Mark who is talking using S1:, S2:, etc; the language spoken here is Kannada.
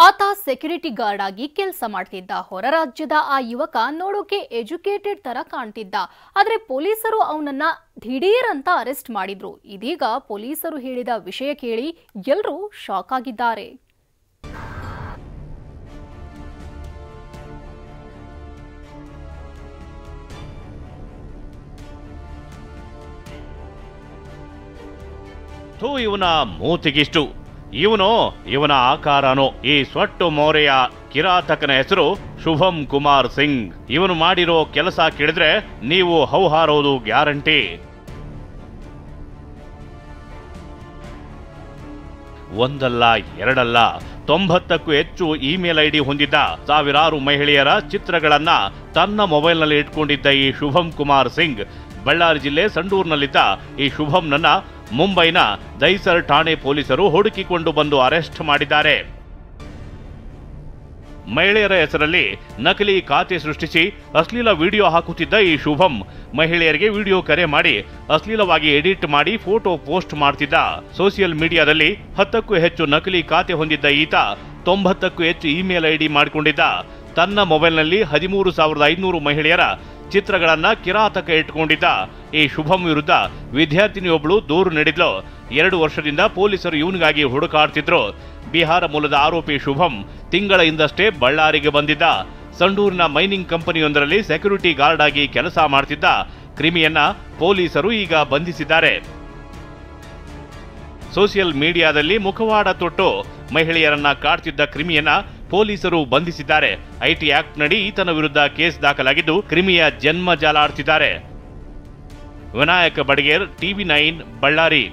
S1: ಆತ ಸೆಕ್ಯೂರಿಟಿ ಗಾರ್ಡ್ ಆಗಿ ಕೆಲಸ ಮಾಡ್ತಿದ್ದ. ಹೊರ ರಾಜ್ಯದ ಆ ಯುವಕ ನೋಡೋಕೆ ಎಜುಕೇಟೆಡ್ ತರ ಕಾಣ್ತಿದ್ದ. ಆದ್ರೆ ಪೊಲೀಸರು ಅವನನ್ನ ದಿಢೀರ್ ಅಂತ ಅರೆಸ್ಟ್ ಮಾಡಿದ್ರು. ಇದೀಗ ಪೊಲೀಸರು ಹೇಳಿದ ವಿಷಯ ಕೇಳಿ ಎಲ್ಲರೂ ಶಾಕ್ ಆಗಿದ್ದಾರೆ.
S2: ಇವನ ಮೂತಿಗಿಷ್ಟು, ಇವನ ಆಕಾರನೋ. ಈ ಸ್ವಟ್ಟು ಮೋರೆಯ ಕಿರಾತಕನ ಹೆಸರು ಶುಭಂ ಕುಮಾರ್ ಸಿಂಗ್. ಇವನು ಮಾಡಿರೋ ಕೆಲಸ ಕೇಳಿದ್ರೆ ನೀವು ಹೌಹಾರೋದು ಗ್ಯಾರಂಟಿ. ಒಂದಲ್ಲ ಎರಡಲ್ಲ 90ಕ್ಕೂ ಹೆಚ್ಚು ಇಮೇಲ್ ಐಡಿ ಹೊಂದಿದ್ದ ಸಾವಿರಾರು ಮಹಿಳೆಯರ ಚಿತ್ರಗಳನ್ನ ತನ್ನ ಮೊಬೈಲ್ನಲ್ಲಿ ಇಟ್ಕೊಂಡಿದ್ದ ಈ ಶುಭಂ ಕುಮಾರ್ ಸಿಂಗ್ ಬಳ್ಳಾರಿ ಜಿಲ್ಲೆ ಸಂಡೂರಿನಲ್ಲಿದ್ದ ಈ ಶುಭಂನನ್ನ ಮುಂಬೈನ ದೈಸರ್ ಠಾಣೆ ಪೊಲೀಸರು ಹುಡುಕಿಕೊಂಡು ಬಂದು ಅರೆಸ್ಟ್ ಮಾಡಿದ್ದಾರೆ. ಮಹಿಳೆಯರ ಹೆಸರಲ್ಲಿ ನಕಲಿ ಖಾತೆ ಸೃಷ್ಟಿಸಿ ಅಶ್ಲೀಲ ವಿಡಿಯೋ ಹಾಕುತ್ತಿದ್ದ ಈ ಶುಭಂ ಮಹಿಳೆಯರಿಗೆ ವಿಡಿಯೋ ಕರೆ ಮಾಡಿ ಅಶ್ಲೀಲವಾಗಿ ಎಡಿಟ್ ಮಾಡಿ ಫೋಟೋ ಪೋಸ್ಟ್ ಮಾಡ್ತಿದ್ದ. ಸೋಷಿಯಲ್ ಮೀಡಿಯಾದಲ್ಲಿ 10ಕ್ಕೂ ಹೆಚ್ಚು ನಕಲಿ ಖಾತೆ ಹೊಂದಿದ್ದ ಈತ 90ಕ್ಕೂ ಹೆಚ್ಚು ಇಮೇಲ್ ಐಡಿ ಮಾಡಿಕೊಂಡಿದ್ದ. ತನ್ನ ಮೊಬೈಲ್ನಲ್ಲಿ 13,500 ಮಹಿಳೆಯರ ಚಿತ್ರಗಳನ್ನ ಕಿರಾತಕ ಇಟ್ಕೊಂಡಿದ್ದ. ಈ ಶುಭಂ ವಿರುದ್ಧ ವಿದ್ಯಾರ್ಥಿನಿಯೊಬ್ಬಳು ದೂರು ನೀಡಿದ್ಲು. 2 ವರ್ಷದಿಂದ ಪೊಲೀಸರು ಇವನಿಗಾಗಿ ಹುಡುಕಾಡ್ತಿದ್ರು. ಬಿಹಾರ ಮೂಲದ ಆರೋಪಿ ಶುಭಂ ತಿಂಗಳ ಹಿಂದಷ್ಟೇ ಬಳ್ಳಾರಿಗೆ ಬಂದಿದ್ದ. ಸಂಡೂರಿನ ಮೈನಿಂಗ್ ಕಂಪನಿಯೊಂದರಲ್ಲಿ ಸೆಕ್ಯೂರಿಟಿ ಗಾರ್ಡ್ ಆಗಿ ಕೆಲಸ ಮಾಡ್ತಿದ್ದ ಕ್ರಿಮಿಯನ್ನ ಪೊಲೀಸರು ಈಗ ಬಂಧಿಸಿದ್ದಾರೆ. ಸೋಷಿಯಲ್ ಮೀಡಿಯಾದಲ್ಲಿ ಮುಖವಾಡ ತೊಟ್ಟು ಮಹಿಳೆಯರನ್ನ ಕಾಡ್ತಿದ್ದ ಕ್ರಿಮಿಯನ್ನ ಪೊಲೀಸರು ಬಂಧಿಸಿದ್ದಾರೆ. ಐಟಿ ಆಕ್ಟ್ ನಡಿ ಈತನ ವಿರುದ್ಧ ಕೇಸ್ ದಾಖಲಾಗಿದ್ದು ಕ್ರಿಮಿಯ ಜನ್ಮ ಜಾಲಾಡ್ತಿದ್ದಾರೆ. ವಿನಾಯಕ ಬಡಗೇರ್, TV9 ಬಳ್ಳಾರಿ.